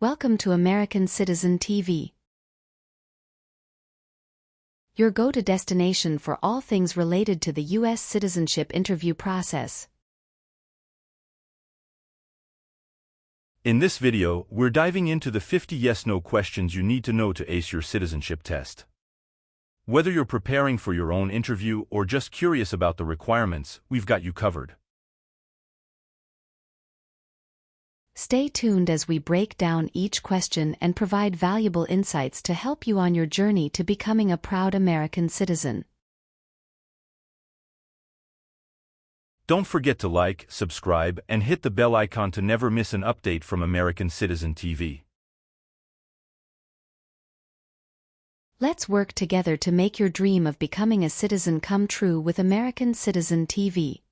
Welcome to American Citizen TV, your go-to destination for all things related to the U.S. citizenship interview process. In this video, we're diving into the 50 yes-no questions you need to know to ace your citizenship test. Whether you're preparing for your own interview or just curious about the requirements, we've got you covered. Stay tuned as we break down each question and provide valuable insights to help you on your journey to becoming a proud American citizen. Don't forget to like, subscribe, and hit the bell icon to never miss an update from American Citizen TV. Let's work together to make your dream of becoming a citizen come true with American Citizen TV.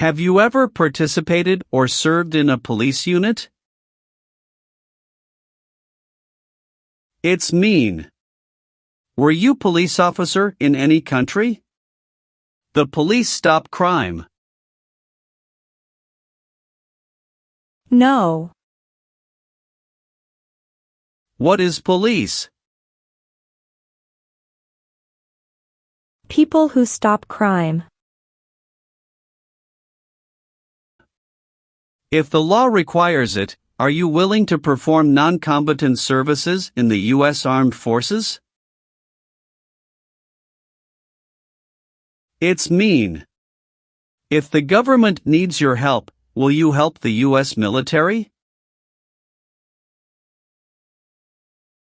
Have you ever participated or served in a police unit? It's mean. Were you police officer in any country? The police stop crime. No. What is police? People who stop crime. If the law requires it, are you willing to perform non-combatant services in the U.S. Armed Forces? It's mean. If the government needs your help, will you help the U.S. military?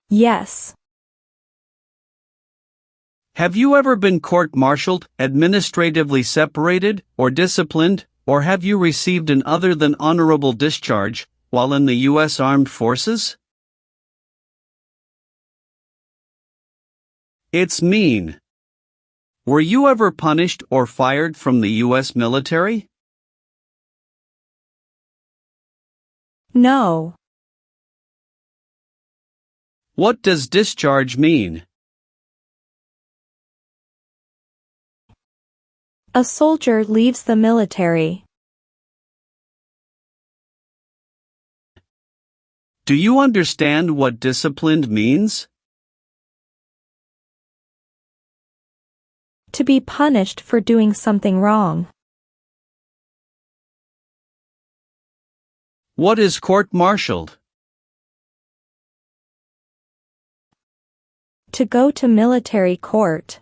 Yes. Have you ever been court-martialed, administratively separated, or disciplined, or have you received an other than honorable discharge while in the U.S. Armed Forces? It's mean. Were you ever punished or fired from the U.S. military? No. What does discharge mean? A soldier leaves the military. Do you understand what disciplined means? To be punished for doing something wrong. What is court-martialed? To go to military court.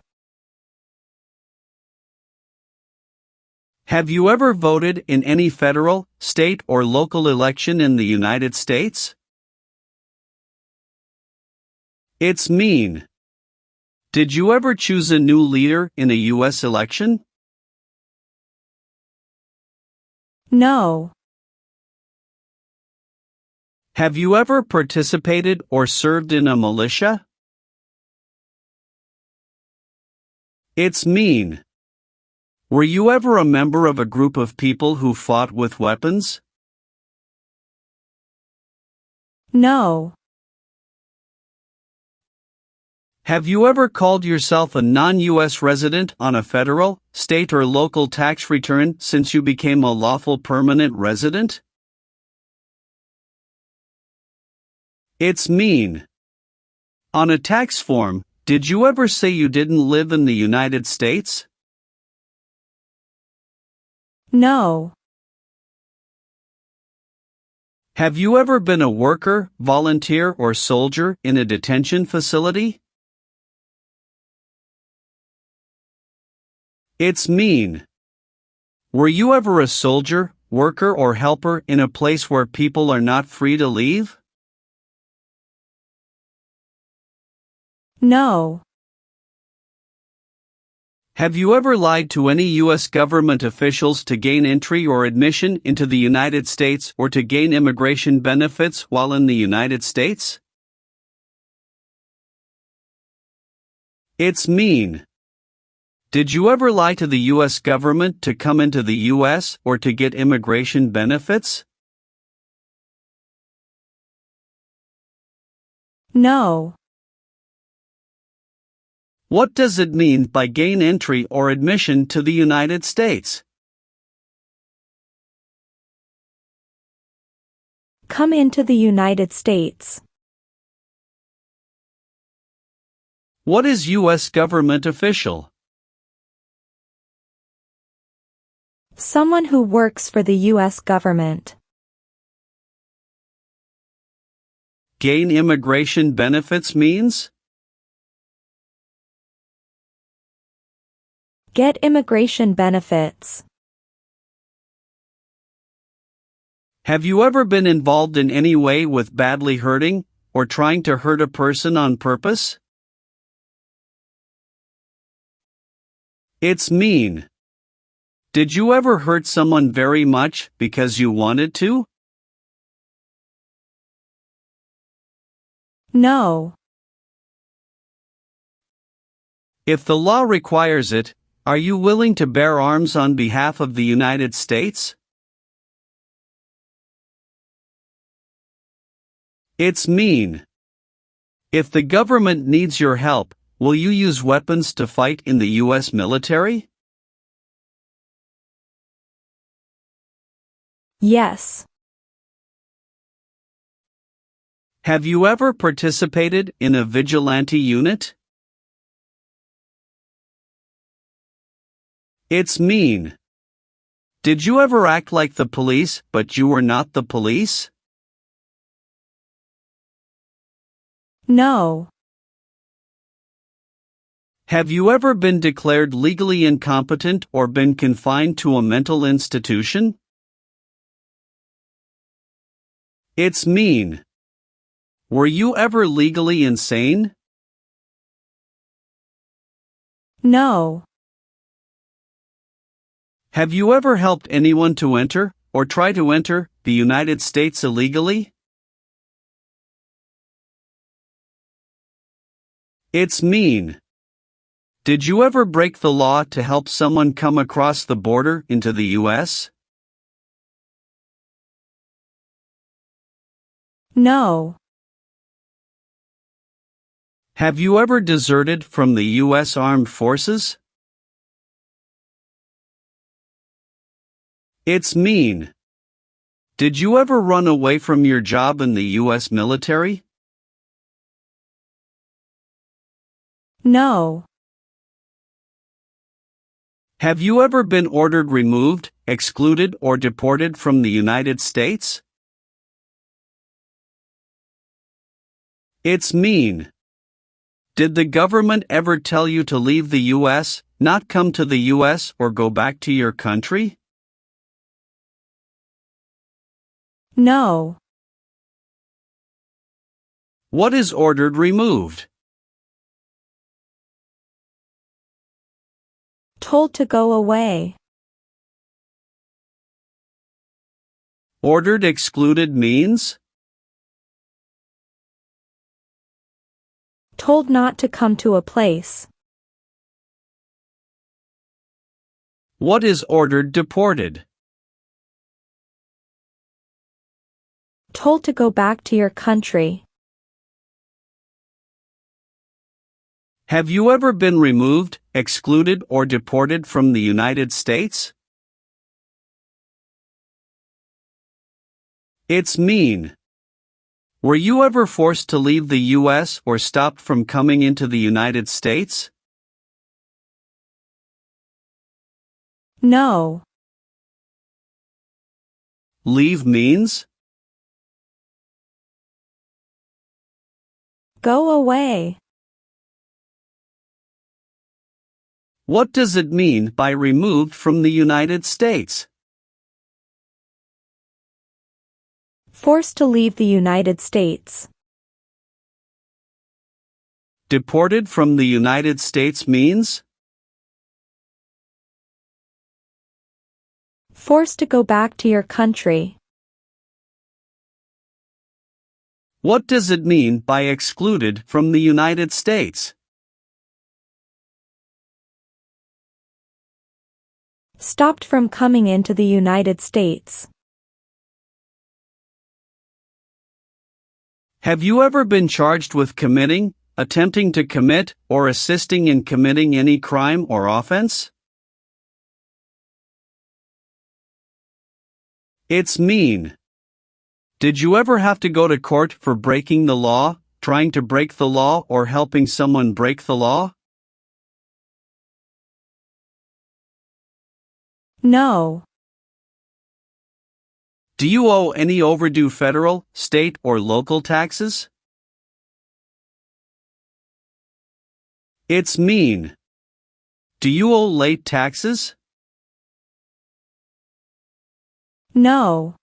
Have you ever voted in any federal, state, or local election in the United States? It's mean. Did you ever choose a new leader in a U.S. election? No. Have you ever participated or served in a militia? It's mean. Were you ever a member of a group of people who fought with weapons? No. Have you ever called yourself a non-U.S. resident on a federal, state, or local tax return since you became a lawful permanent resident? It's mean. On a tax form, did you ever say you didn't live in the United States? No. Have you ever been a worker, volunteer, or soldier in a detention facility? It's mean. Were you ever a soldier, worker, or helper in a place where people are not free to leave? No. Have you ever lied to any U.S. government officials to gain entry or admission into the United States or to gain immigration benefits while in the United States? It's mean. Did you ever lie to the U.S. government to come into the U.S. or to get immigration benefits? No. What does it mean by gain entry or admission to the United States? Come into the United States. What is U.S. government official? Someone who works for the U.S. government. Gain immigration benefits means? Get immigration benefits. Have you ever been involved in any way with badly hurting or trying to hurt a person on purpose? It's mean. Did you ever hurt someone very much because you wanted to? No. If the law requires it, are you willing to bear arms on behalf of the United States? It's mean. If the government needs your help, will you use weapons to fight in the U.S. military? Yes. Have you ever participated in a vigilante unit? It's mean. Did you ever act like the police, but you were not the police? No. Have you ever been declared legally incompetent or been confined to a mental institution? It's mean. Were you ever legally insane? No. Have you ever helped anyone to enter, or try to enter, the United States illegally? It's mean. Did you ever break the law to help someone come across the border into the U.S.? No. Have you ever deserted from the U.S. Armed Forces? It's mean. Did you ever run away from your job in the U.S. military? No. Have you ever been ordered removed, excluded, or deported from the United States? It's mean. Did the government ever tell you to leave the U.S., not come to the U.S., or go back to your country? No. What is ordered removed? Told to go away. Ordered excluded means? Told not to come to a place. What is ordered deported? Told to go back to your country. Have you ever been removed, excluded, or deported from the United States? It's mean. Were you ever forced to leave the U.S. or stopped from coming into the United States? No. Leave means? Go away. What does it mean by removed from the United States? Forced to leave the United States. Deported from the United States means? Forced to go back to your country. What does it mean by excluded from the United States? Stopped from coming into the United States. Have you ever been charged with committing, attempting to commit, or assisting in committing any crime or offense? It's mean. Did you ever have to go to court for breaking the law, trying to break the law, or helping someone break the law? No. Do you owe any overdue federal, state, or local taxes? It's mean. Do you owe late taxes? No.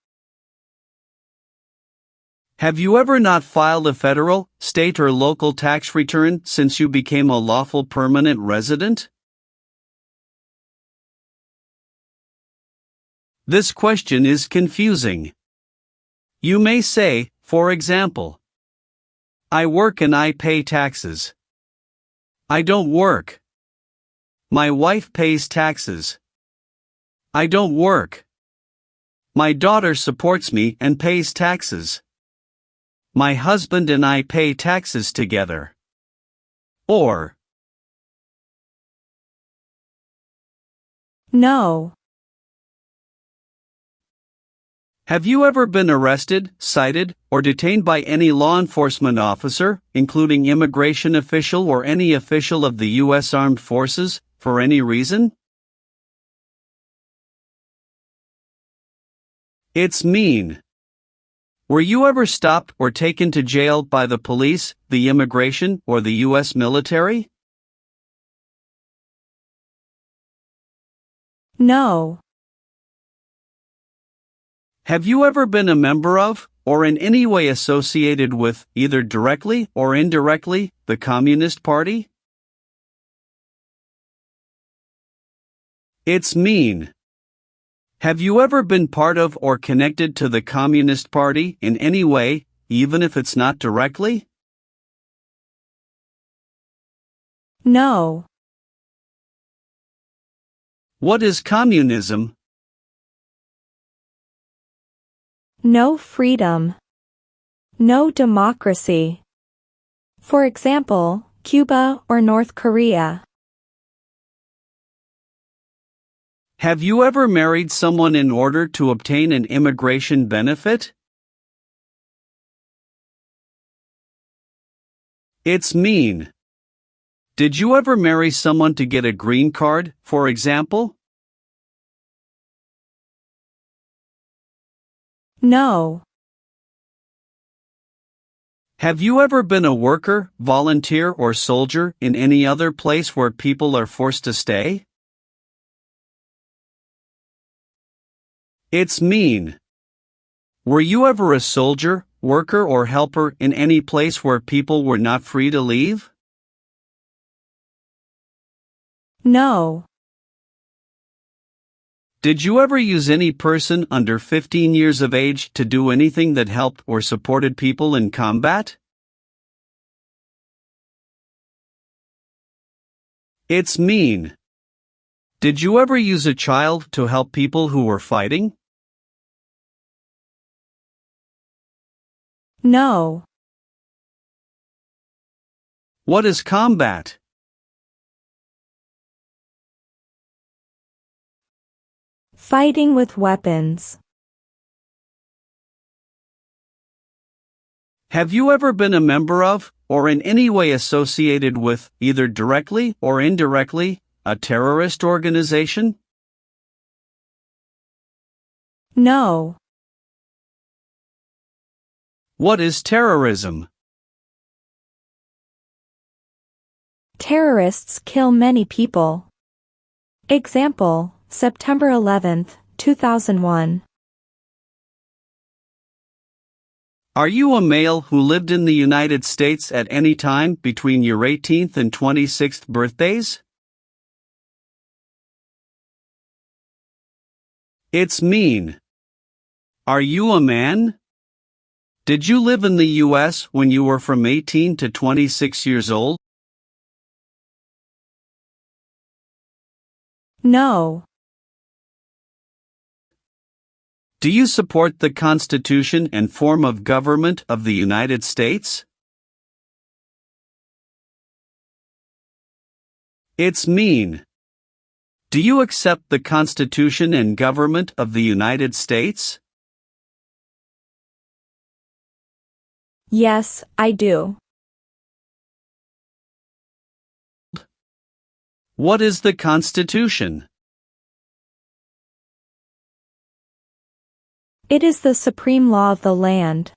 Have you ever not filed a federal, state, or local tax return since you became a lawful permanent resident? This question is confusing. You may say, for example, I work and I pay taxes. I don't work. My wife pays taxes. I don't work. My daughter supports me and pays taxes. My husband and I pay taxes together. Or, No. have you ever been arrested, cited, or detained by any law enforcement officer, including immigration official or any official of the U.S. Armed Forces, for any reason? It's mean. Were you ever stopped or taken to jail by the police, the immigration, or the U.S. military? No. Have you ever been a member of, or in any way associated with, either directly or indirectly, the Communist Party? It's mean. Have you ever been part of or connected to the Communist Party in any way, even if it's not directly? No. What is communism? No freedom. No democracy. For example, Cuba or North Korea. Have you ever married someone in order to obtain an immigration benefit? It's mean. Did you ever marry someone to get a green card, for example? No. Have you ever been a worker, volunteer, or soldier in any other place where people are forced to stay? It's mean. Were you ever a soldier, worker, or helper in any place where people were not free to leave? No. Did you ever use any person under 15 years of age to do anything that helped or supported people in combat? It's mean. Did you ever use a child to help people who were fighting? No. What is combat? Fighting with weapons. Have you ever been a member of, or in any way associated with, either directly or indirectly, a terrorist organization? No. What is terrorism? Terrorists kill many people. Example, September 11, 2001. Are you a male who lived in the United States at any time between your 18th and 26th birthdays? It's mean. Are you a man? Did you live in the U.S. when you were from 18 to 26 years old? No. Do you support the Constitution and form of government of the United States? It's mean. Do you accept the Constitution and government of the United States? Yes, I do. What is the Constitution? It is the supreme law of the land.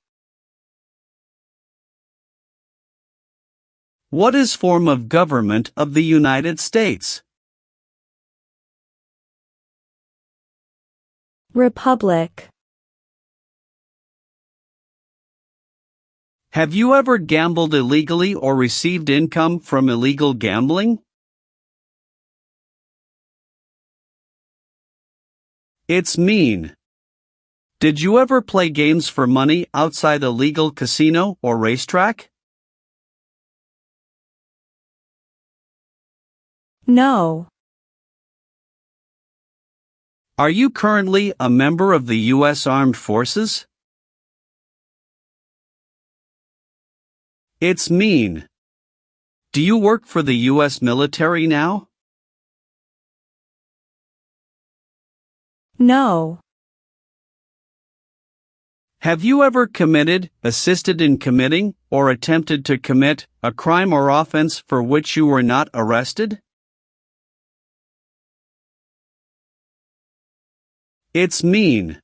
What is form of government of the United States? Republic. Have you ever gambled illegally or received income from illegal gambling? It's mean. Did you ever play games for money outside a legal casino or racetrack? No. Are you currently a member of the U.S. Armed Forces? It's mean. Do you work for the U.S. military now? No. Have you ever committed, assisted in committing, or attempted to commit a crime or offense for which you were not arrested? It's mean.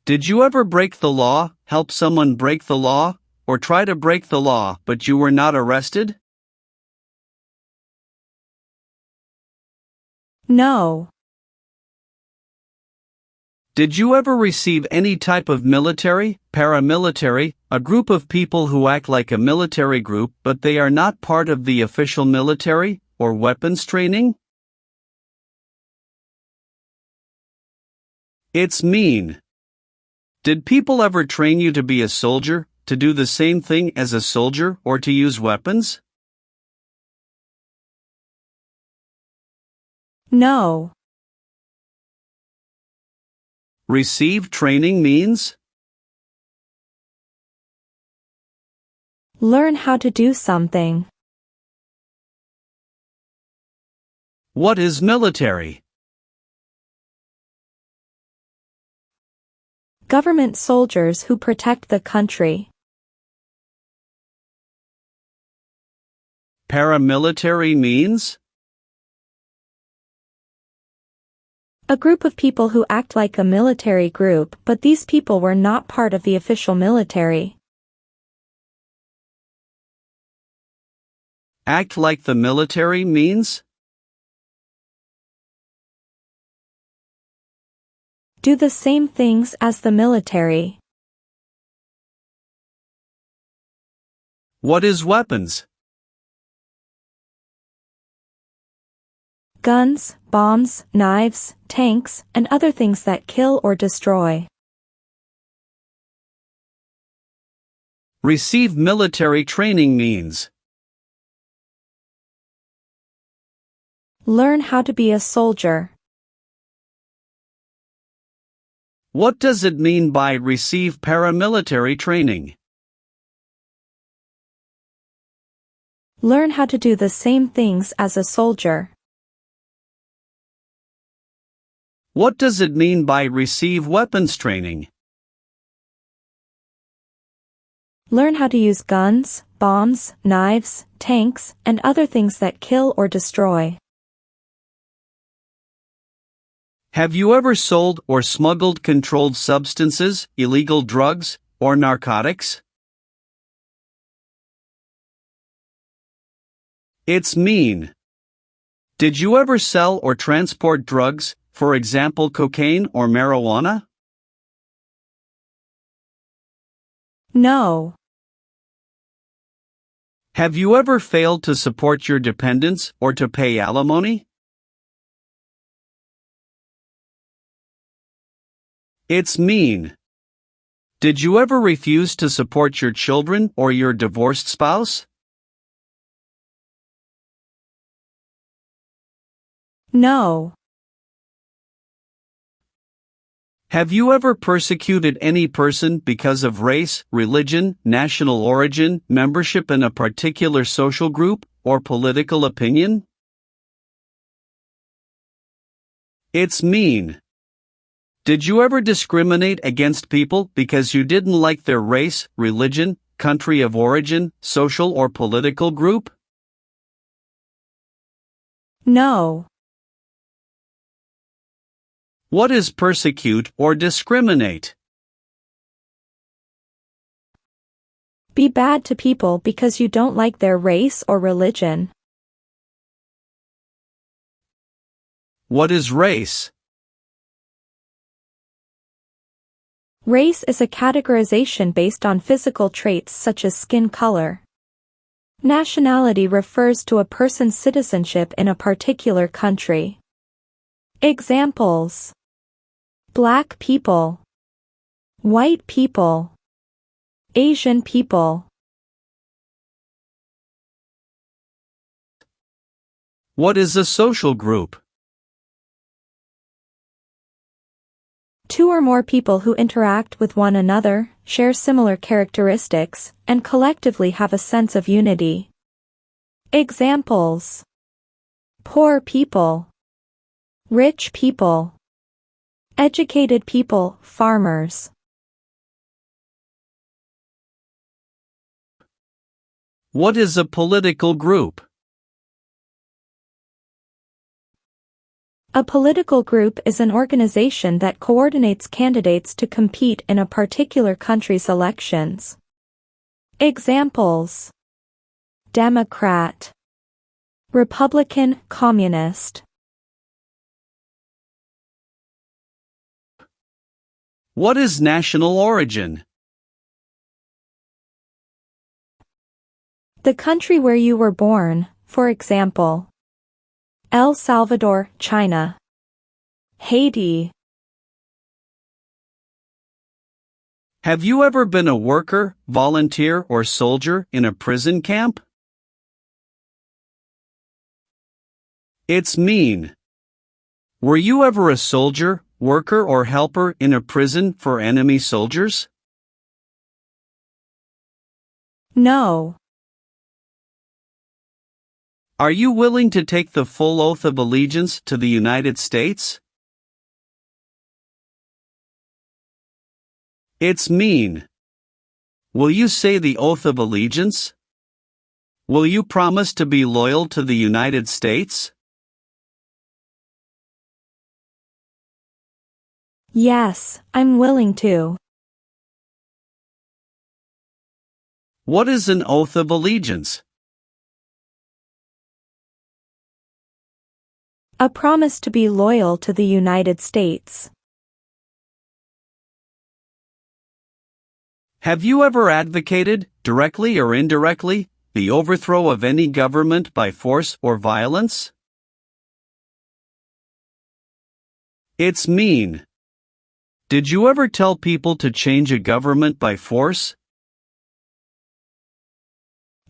Did you ever break the law, help someone break the law, or try to break the law but you were not arrested? No. Did you ever receive any type of military, paramilitary, a group of people who act like a military group but they are not part of the official military, or weapons training? It's mean. Did people ever train you to be a soldier, to do the same thing as a soldier, or to use weapons? No. Receive training means? Learn how to do something. What is military? Government soldiers who protect the country. Paramilitary means? A group of people who act like a military group, but these people were not part of the official military. Act like the military means? Do the same things as the military. What is weapons? Guns, bombs, knives, tanks, and other things that kill or destroy. Receive military training means? Learn how to be a soldier. What does it mean by receive paramilitary training? Learn how to do the same things as a soldier. What does it mean by receive weapons training? Learn how to use guns, bombs, knives, tanks, and other things that kill or destroy. Have you ever sold or smuggled controlled substances, illegal drugs, or narcotics? It's mean. Did you ever sell or transport drugs, for example cocaine or marijuana? No. Have you ever failed to support your dependents or to pay alimony? It's mean. Did you ever refuse to support your children or your divorced spouse? No. Have you ever persecuted any person because of race, religion, national origin, membership in a particular social group, or political opinion? It's mean. Did you ever discriminate against people because you didn't like their race, religion, country of origin, social or political group? No. What is persecute or discriminate? Be bad to people because you don't like their race or religion. What is race? Race is a categorization based on physical traits such as skin color. Nationality refers to a person's citizenship in a particular country. Examples: Black people, white people, Asian people. What is a social group? Two or more people who interact with one another, share similar characteristics, and collectively have a sense of unity. Examples: poor people, rich people, educated people, farmers. What is a political group? A political group is an organization that coordinates candidates to compete in a particular country's elections. Examples: Democrat, Republican, Communist. What is national origin? The country where you were born, for example, El Salvador, China, Haiti. Have you ever been a worker, volunteer, or soldier in a prison camp? It's mean. Were you ever a soldier, worker, or helper in a prison for enemy soldiers? No. Are you willing to take the full oath of allegiance to the United States? It's mean. Will you say the oath of allegiance? Will you promise to be loyal to the United States? Yes, I'm willing to. What is an oath of allegiance? A promise to be loyal to the United States. Have you ever advocated, directly or indirectly, the overthrow of any government by force or violence? It's mean. Did you ever tell people to change a government by force?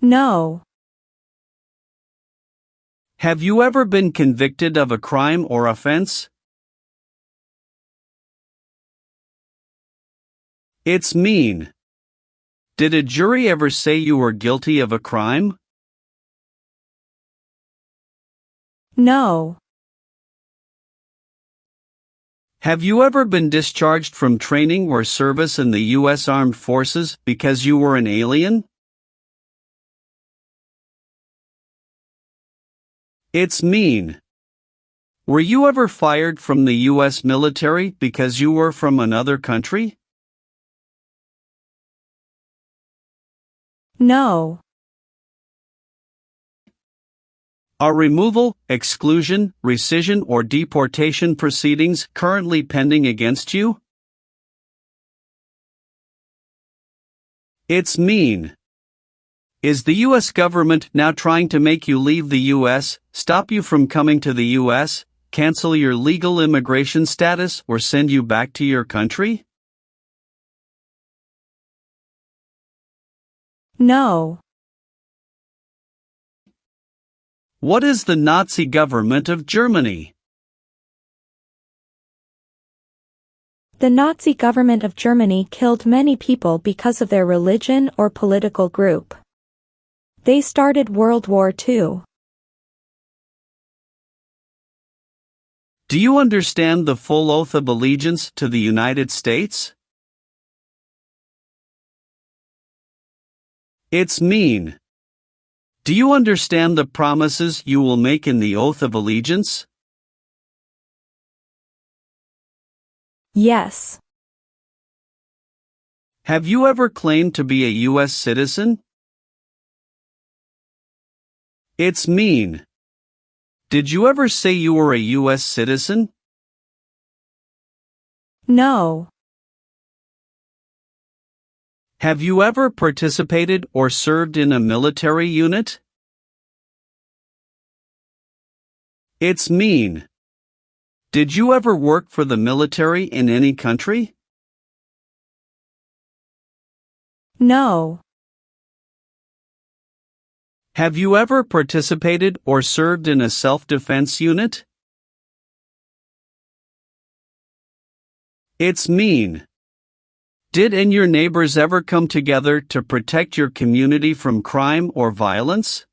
No. Have you ever been convicted of a crime or offense? It's mean. Did a jury ever say you were guilty of a crime? No. Have you ever been discharged from training or service in the U.S. Armed Forces because you were an alien? It's mean. Were you ever fired from the U.S. military because you were from another country? No. Are removal, exclusion, rescission, or deportation proceedings currently pending against you? It's mean. Is the U.S. government now trying to make you leave the U.S., stop you from coming to the U.S., cancel your legal immigration status, or send you back to your country? No. What is the Nazi government of Germany? The Nazi government of Germany killed many people because of their religion or political group. They started World War II. Do you understand the full oath of allegiance to the United States? It's mean. Do you understand the promises you will make in the oath of allegiance? Yes. Have you ever claimed to be a U.S. citizen? It's mean. Did you ever say you were a U.S. citizen? No. Have you ever participated or served in a military unit? It's mean. Did you ever work for the military in any country? No. Have you ever participated or served in a self-defense unit? It's mean. Did and your neighbors ever come together to protect your community from crime or violence?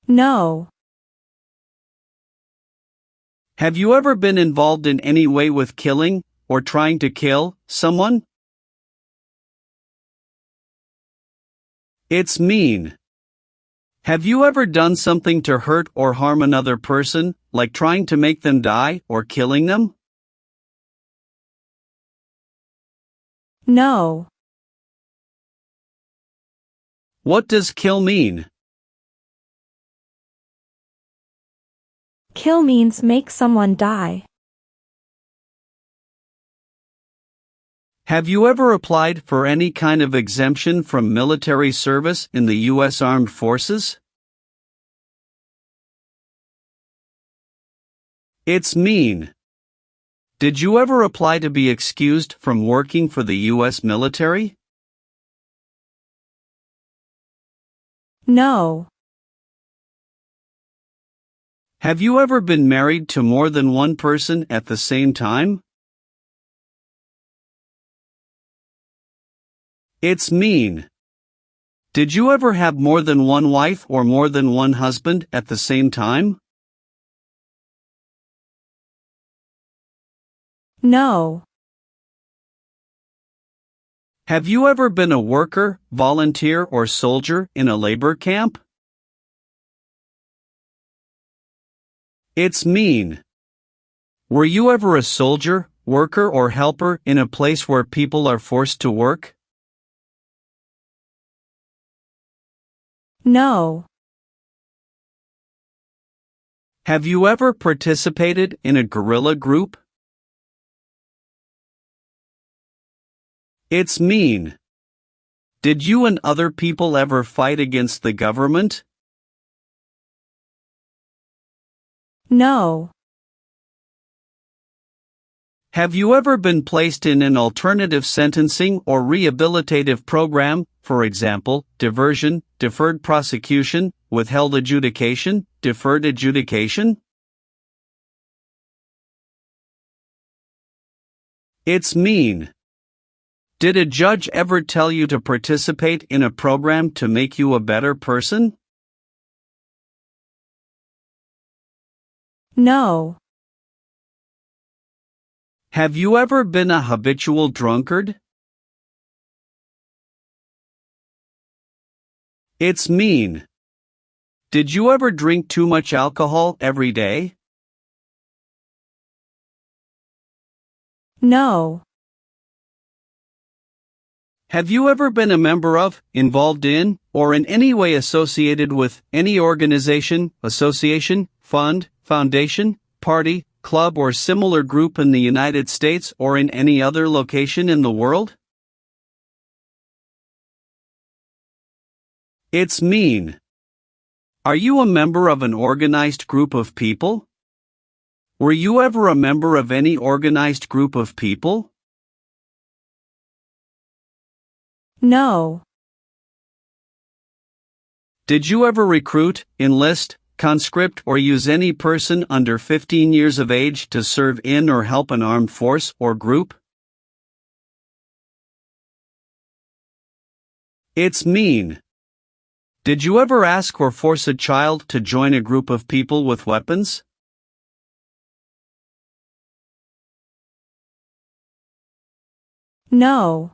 No. Have you ever been involved in any way with killing or trying to kill someone? It's mean. Have you ever done something to hurt or harm another person, like trying to make them die or killing them? No. What does kill mean? Kill means make someone die. Have you ever applied for any kind of exemption from military service in the U.S. Armed Forces? It's mean. Did you ever apply to be excused from working for the U.S. military? No. Have you ever been married to more than one person at the same time? It's mean. Did you ever have more than one wife or more than one husband at the same time? No. Have you ever been a worker, volunteer, or soldier in a labor camp? It's mean. Were you ever a soldier, worker, or helper in a place where people are forced to work? No. Have you ever participated in a guerrilla group? It's mean. Did you and other people ever fight against the government? No. Have you ever been placed in an alternative sentencing or rehabilitative program, for example, diversion, deferred prosecution, withheld adjudication, deferred adjudication? It's mean. Did a judge ever tell you to participate in a program to make you a better person? No. Have you ever been a habitual drunkard? It's mean. Did you ever drink too much alcohol every day? No. Have you ever been a member of, involved in, or in any way associated with any organization, association, fund, foundation, party, club, or similar group in the United States or in any other location in the world? It's mean. Are you a member of an organized group of people? Were you ever a member of any organized group of people? No. Did you ever recruit, enlist, conscript, or use any person under 15 years of age to serve in or help an armed force or group? It's mean. Did you ever ask or force a child to join a group of people with weapons? No.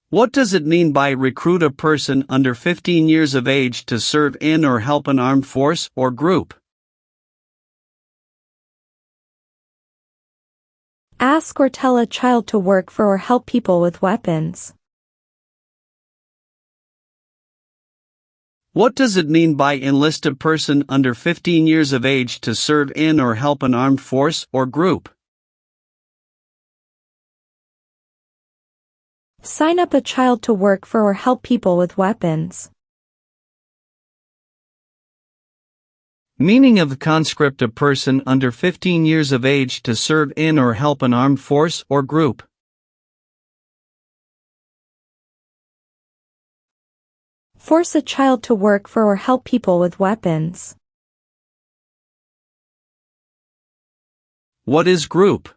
What does it mean by recruit a person under 15 years of age to serve in or help an armed force or group? Ask or tell a child to work for or help people with weapons. What does it mean by enlist a person under 15 years of age to serve in or help an armed force or group? Sign up a child to work for or help people with weapons. Meaning of the conscript: a person under 15 years of age to serve in or help an armed force or group. Force a child to work for or help people with weapons. What is group?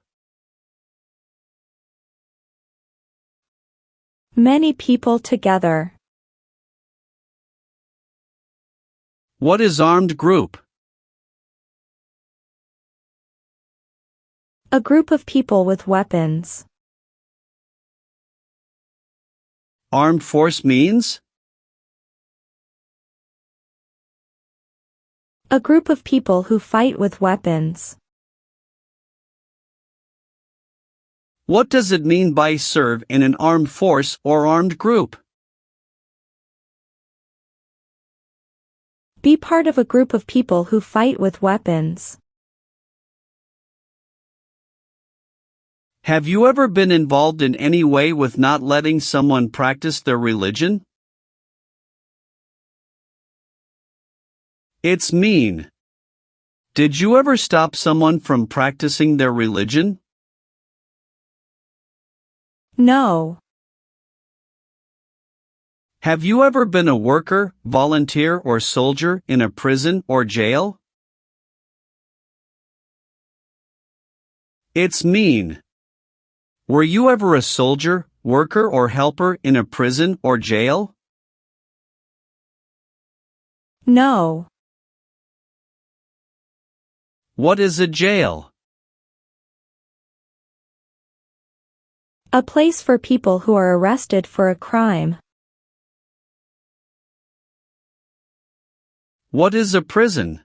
Many people together. What is armed group? A group of people with weapons. Armed force means? A group of people who fight with weapons. What does it mean by serve in an armed force or armed group? Be part of a group of people who fight with weapons. Have you ever been involved in any way with not letting someone practice their religion? It's mean. Did you ever stop someone from practicing their religion? No. Have you ever been a worker, volunteer, or soldier in a prison or jail? It's mean. Were you ever a soldier, worker, or helper in a prison or jail? No. What is a jail? A place for people who are arrested for a crime. What is a prison?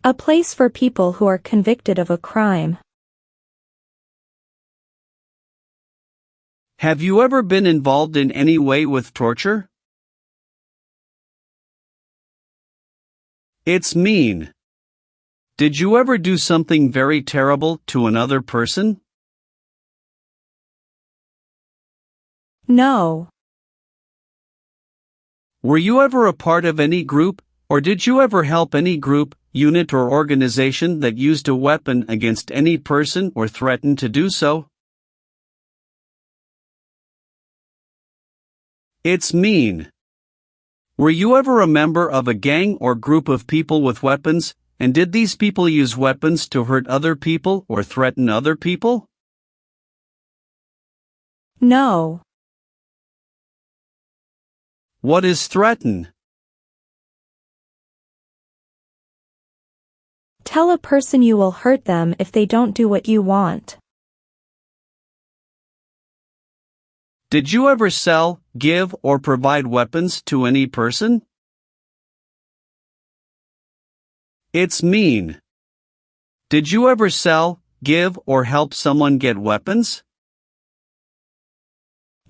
A place for people who are convicted of a crime. Have you ever been involved in any way with torture? It's mean. Did you ever do something very terrible to another person? No. Were you ever a part of any group, or did you ever help any group, unit, or organization that used a weapon against any person or threatened to do so? It's mean. Were you ever a member of a gang or group of people with weapons, and did these people use weapons to hurt other people or threaten other people? No. What is threaten? Tell a person you will hurt them if they don't do what you want. Did you ever sell, give, or provide weapons to any person? It's mean. Did you ever sell, give, or help someone get weapons?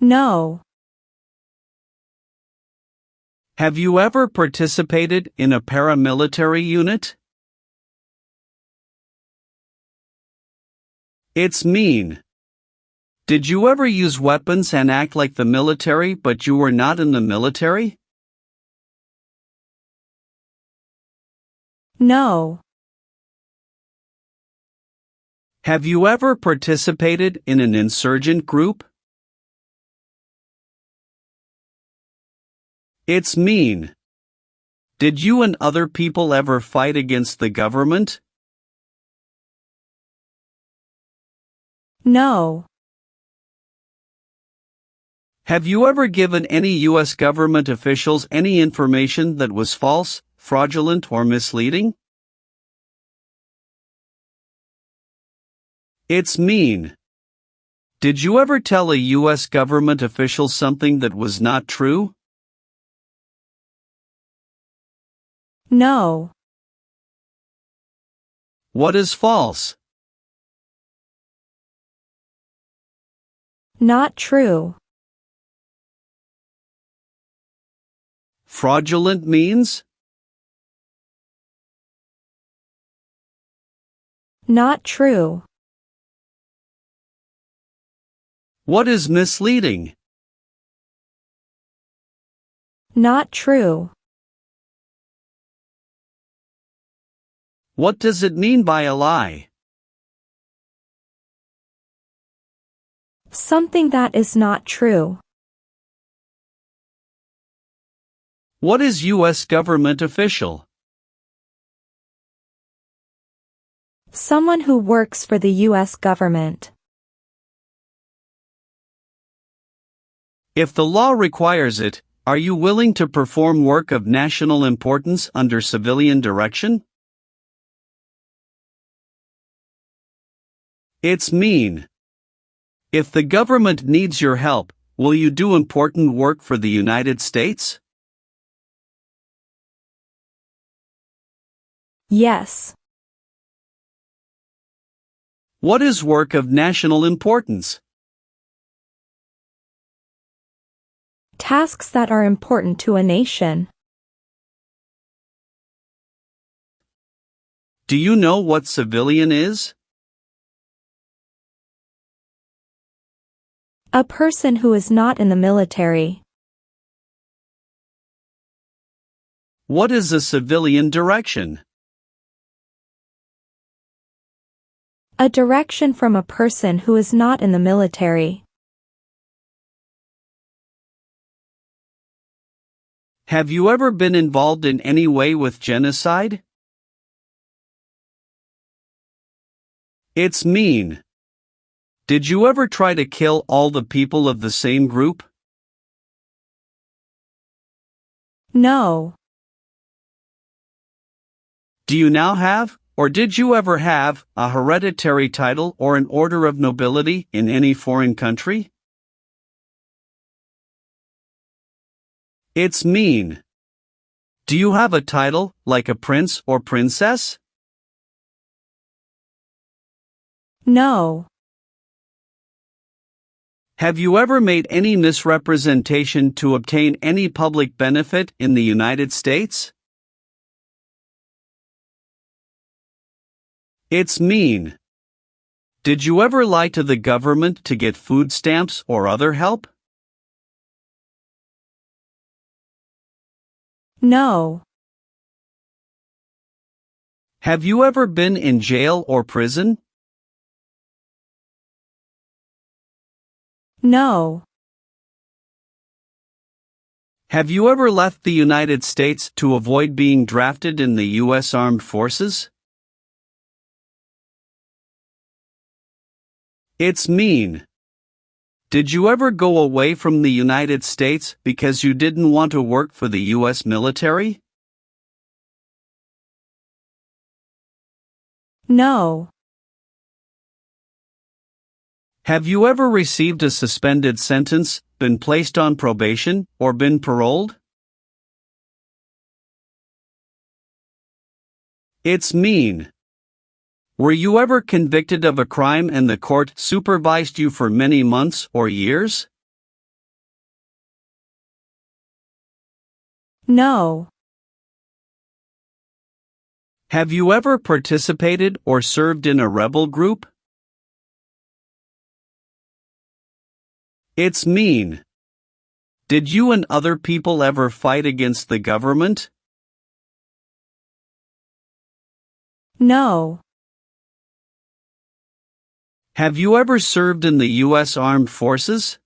No. Have you ever participated in a paramilitary unit? It's mean. Did you ever use weapons and act like the military but you were not in the military? No. Have you ever participated in an insurgent group? It's mean. Did you and other people ever fight against the government? No. Have you ever given any U.S. government officials any information that was false, fraudulent, or misleading? It's mean. Did you ever tell a U.S. government official something that was not true? No. What is false? Not true. Fraudulent means? Not true. What is misleading? Not true. What does it mean by a lie? Something that is not true. What is U.S. government official? Someone who works for the U.S. government. If the law requires it, are you willing to perform work of national importance under civilian direction? It's mean. If the government needs your help, will you do important work for the United States? Yes. What is work of national importance? Tasks that are important to a nation. Do you know what civilian is? A person who is not in the military. What is a civilian direction? A direction from a person who is not in the military. Have you ever been involved in any way with genocide? It's mean. Did you ever try to kill all the people of the same group? No. Do you now have, or did you ever have, a hereditary title or an order of nobility in any foreign country? It's mean. Do you have a title, like a prince or princess? No. Have you ever made any misrepresentation to obtain any public benefit in the United States? It's mean. Did you ever lie to the government to get food stamps or other help? No. Have you ever been in jail or prison? No. Have you ever left the United States to avoid being drafted in the U.S. Armed Forces? It's mean. Did you ever go away from the United States because you didn't want to work for the U.S. military? No. Have you ever received a suspended sentence, been placed on probation, or been paroled? It's mean. Were you ever convicted of a crime and the court supervised you for many months or years? No. Have you ever participated or served in a rebel group? It's mean. Did you and other people ever fight against the government? No. Have you ever served in the U.S. Armed Forces?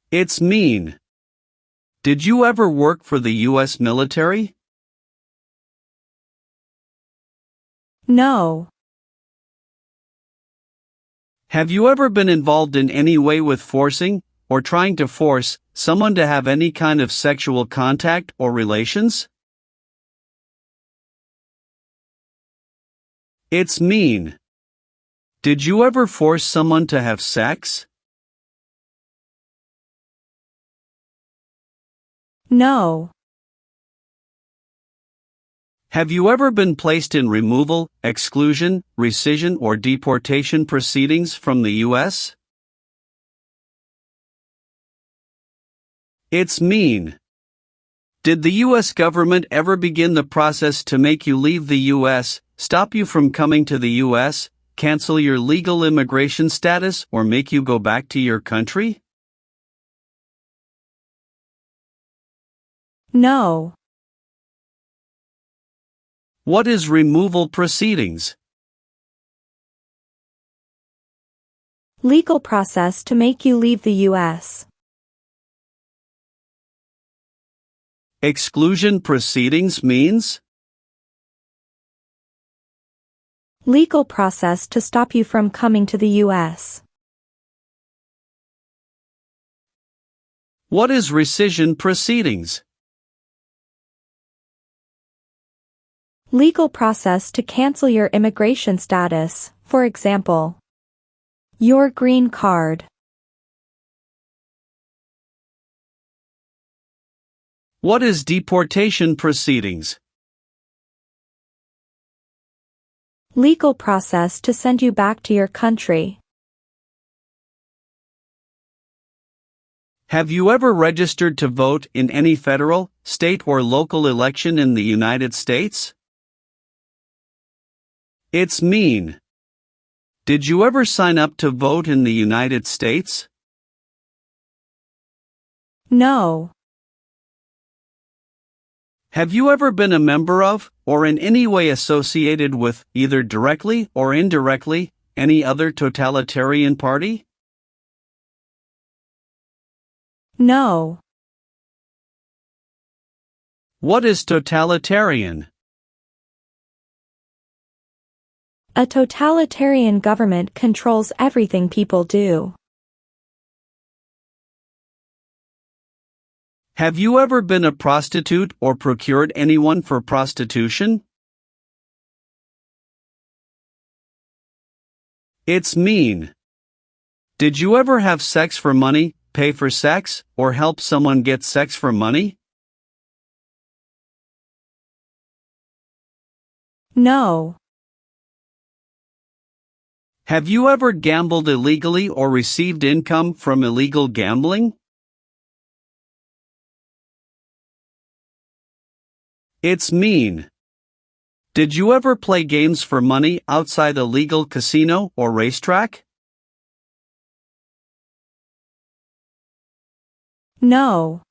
It's mean. Did you ever work for the U.S. military? No. Have you ever been involved in any way with forcing, or trying to force, someone to have any kind of sexual contact or relations? It's mean. Did you ever force someone to have sex? No. Have you ever been placed in removal, exclusion, rescission or deportation proceedings from the U.S.? It's mean. Did the U.S. government ever begin the process to make you leave the U.S., stop you from coming to the U.S., cancel your legal immigration status or make you go back to your country? No. What is removal proceedings? Legal process to make you leave the U.S. Exclusion proceedings means? Legal process to stop you from coming to the U.S. What is rescission proceedings? Legal process to cancel your immigration status, for example, your green card. What is deportation proceedings? Legal process to send you back to your country. Have you ever registered to vote in any federal, state or local election in the United States? It's mean. Did you ever sign up to vote in the United States? No. Have you ever been a member of, or in any way associated with, either directly or indirectly, any other totalitarian party? No. What is totalitarian? A totalitarian government controls everything people do. Have you ever been a prostitute or procured anyone for prostitution? It's mean. Did you ever have sex for money, pay for sex, or help someone get sex for money? No. Have you ever gambled illegally or received income from illegal gambling? It's mean. Did you ever play games for money outside a legal casino or racetrack? No.